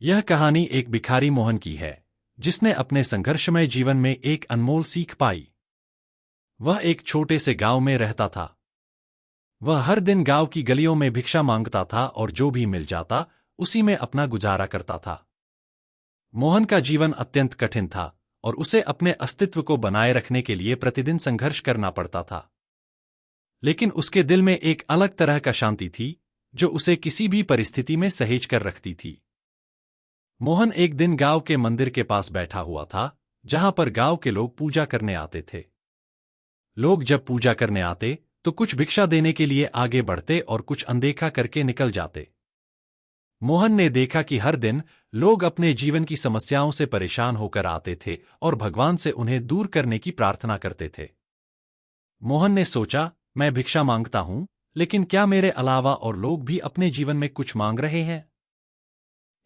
यह कहानी एक भिखारी मोहन की है, जिसने अपने संघर्षमय जीवन में एक अनमोल सीख पाई। वह एक छोटे से गांव में रहता था। वह हर दिन गांव की गलियों में भिक्षा मांगता था और जो भी मिल जाता उसी में अपना गुजारा करता था। मोहन का जीवन अत्यंत कठिन था और उसे अपने अस्तित्व को बनाए रखने के लिए प्रतिदिन संघर्ष करना पड़ता था। लेकिन उसके दिल में एक अलग तरह का शांति थी, जो उसे किसी भी परिस्थिति में सहेज कर रखती थी। मोहन एक दिन गांव के मंदिर के पास बैठा हुआ था, जहां पर गांव के लोग पूजा करने आते थे। लोग जब पूजा करने आते तो कुछ भिक्षा देने के लिए आगे बढ़ते और कुछ अनदेखा करके निकल जाते। मोहन ने देखा कि हर दिन लोग अपने जीवन की समस्याओं से परेशान होकर आते थे और भगवान से उन्हें दूर करने की प्रार्थना करते थे। मोहन ने सोचा, मैं भिक्षा मांगता हूं, लेकिन क्या मेरे अलावा और लोग भी अपने जीवन में कुछ मांग रहे हैं?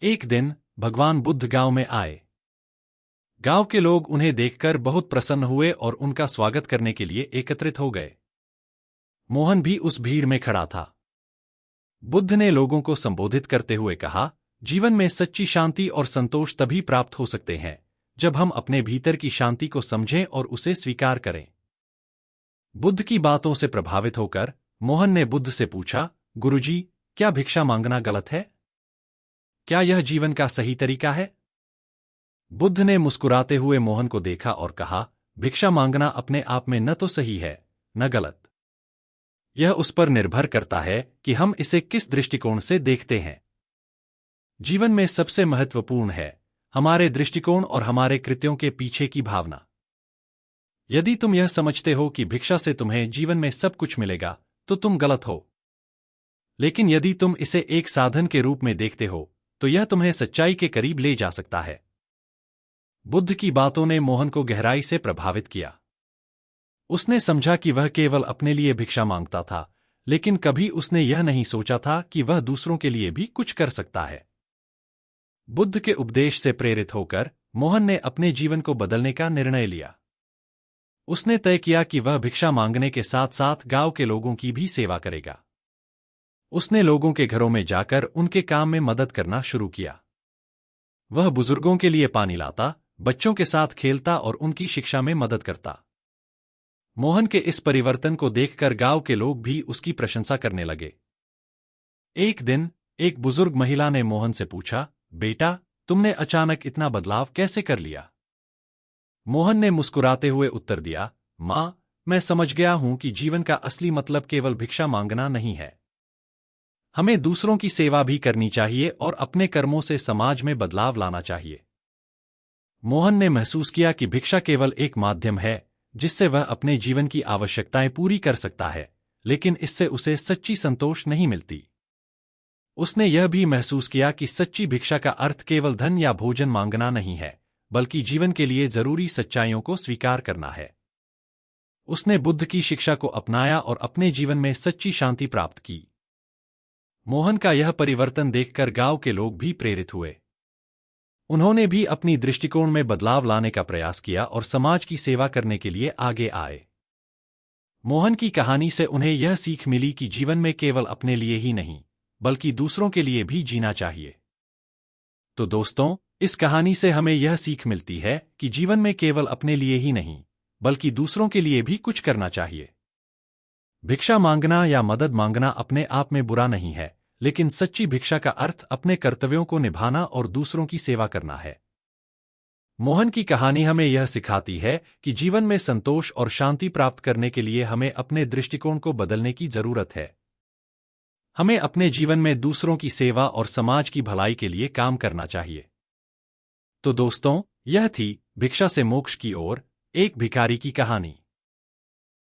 एक दिन भगवान बुद्ध गांव में आए। गांव के लोग उन्हें देखकर बहुत प्रसन्न हुए और उनका स्वागत करने के लिए एकत्रित हो गए। मोहन भी उस भीड़ में खड़ा था। बुद्ध ने लोगों को संबोधित करते हुए कहा, जीवन में सच्ची शांति और संतोष तभी प्राप्त हो सकते हैं जब हम अपने भीतर की शांति को समझें और उसे स्वीकार करें। बुद्ध की बातों से प्रभावित होकर मोहन ने बुद्ध से पूछा, गुरुजी, क्या भिक्षा मांगना गलत है? क्या यह जीवन का सही तरीका है? बुद्ध ने मुस्कुराते हुए मोहन को देखा और कहा, भिक्षा मांगना अपने आप में न तो सही है न गलत। यह उस पर निर्भर करता है कि हम इसे किस दृष्टिकोण से देखते हैं। जीवन में सबसे महत्वपूर्ण है हमारे दृष्टिकोण और हमारे कृत्यों के पीछे की भावना। यदि तुम यह समझते हो कि भिक्षा से तुम्हें जीवन में सब कुछ मिलेगा, तो तुम गलत हो। लेकिन यदि तुम इसे एक साधन के रूप में देखते हो, तो यह तुम्हें सच्चाई के करीब ले जा सकता है। बुद्ध की बातों ने मोहन को गहराई से प्रभावित किया। उसने समझा कि वह केवल अपने लिए भिक्षा मांगता था, लेकिन कभी उसने यह नहीं सोचा था कि वह दूसरों के लिए भी कुछ कर सकता है। बुद्ध के उपदेश से प्रेरित होकर मोहन ने अपने जीवन को बदलने का निर्णय लिया। उसने तय किया कि वह भिक्षा मांगने के साथ साथ गांव के लोगों की भी सेवा करेगा। उसने लोगों के घरों में जाकर उनके काम में मदद करना शुरू किया। वह बुजुर्गों के लिए पानी लाता, बच्चों के साथ खेलता और उनकी शिक्षा में मदद करता। मोहन के इस परिवर्तन को देखकर गांव के लोग भी उसकी प्रशंसा करने लगे। एक दिन एक बुजुर्ग महिला ने मोहन से पूछा, बेटा, तुमने अचानक इतना बदलाव कैसे कर लिया? मोहन ने मुस्कुराते हुए उत्तर दिया, मां, मैं समझ गया हूं कि जीवन का असली मतलब केवल भिक्षा मांगना नहीं है। हमें दूसरों की सेवा भी करनी चाहिए और अपने कर्मों से समाज में बदलाव लाना चाहिए। मोहन ने महसूस किया कि भिक्षा केवल एक माध्यम है जिससे वह अपने जीवन की आवश्यकताएं पूरी कर सकता है, लेकिन इससे उसे सच्ची संतोष नहीं मिलती। उसने यह भी महसूस किया कि सच्ची भिक्षा का अर्थ केवल धन या भोजन मांगना नहीं है, बल्कि जीवन के लिए जरूरी सच्चाइयों को स्वीकार करना है। उसने बुद्ध की शिक्षा को अपनाया और अपने जीवन में सच्ची शांति प्राप्त की। मोहन का यह परिवर्तन देखकर गांव के लोग भी प्रेरित हुए। उन्होंने भी अपनी दृष्टिकोण में बदलाव लाने का प्रयास किया और समाज की सेवा करने के लिए आगे आए। मोहन की कहानी से उन्हें यह सीख मिली कि जीवन में केवल अपने लिए ही नहीं, बल्कि दूसरों के लिए भी जीना चाहिए। तो दोस्तों, इस कहानी से हमें यह सीख मिलती है कि जीवन में केवल अपने लिए ही नहीं, बल्कि दूसरों के लिए भी कुछ करना चाहिए। भिक्षा मांगना या मदद मांगना अपने आप में बुरा नहीं है, लेकिन सच्ची भिक्षा का अर्थ अपने कर्तव्यों को निभाना और दूसरों की सेवा करना है। मोहन की कहानी हमें यह सिखाती है कि जीवन में संतोष और शांति प्राप्त करने के लिए हमें अपने दृष्टिकोण को बदलने की जरूरत है। हमें अपने जीवन में दूसरों की सेवा और समाज की भलाई के लिए काम करना चाहिए। तो दोस्तों, यह थी भिक्षा से मोक्ष की ओर, एक भिखारी की कहानी।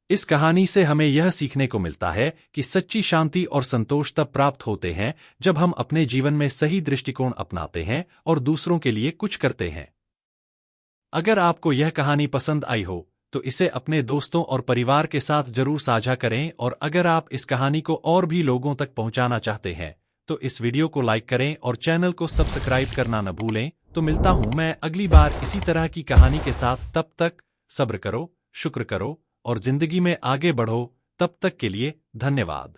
इस कहानी से हमें यह सीखने को मिलता है कि सच्ची शांति और संतोष तब प्राप्त होते हैं जब हम अपने जीवन में सही दृष्टिकोण अपनाते हैं और दूसरों के लिए कुछ करते हैं। अगर आपको यह कहानी पसंद आई हो, तो इसे अपने दोस्तों और परिवार के साथ जरूर साझा करें, और अगर आप इस कहानी को और भी लोगों तक पहुंचाना चाहते हैं, तो इस वीडियो को लाइक करें और चैनल को सब्सक्राइब करना न भूलें। तो मिलता हूं मैं अगली बार इसी तरह की कहानी के साथ। तब तक सब्र करो, शुक्र करो और जिंदगी में आगे बढ़ो। तब तक के लिए धन्यवाद।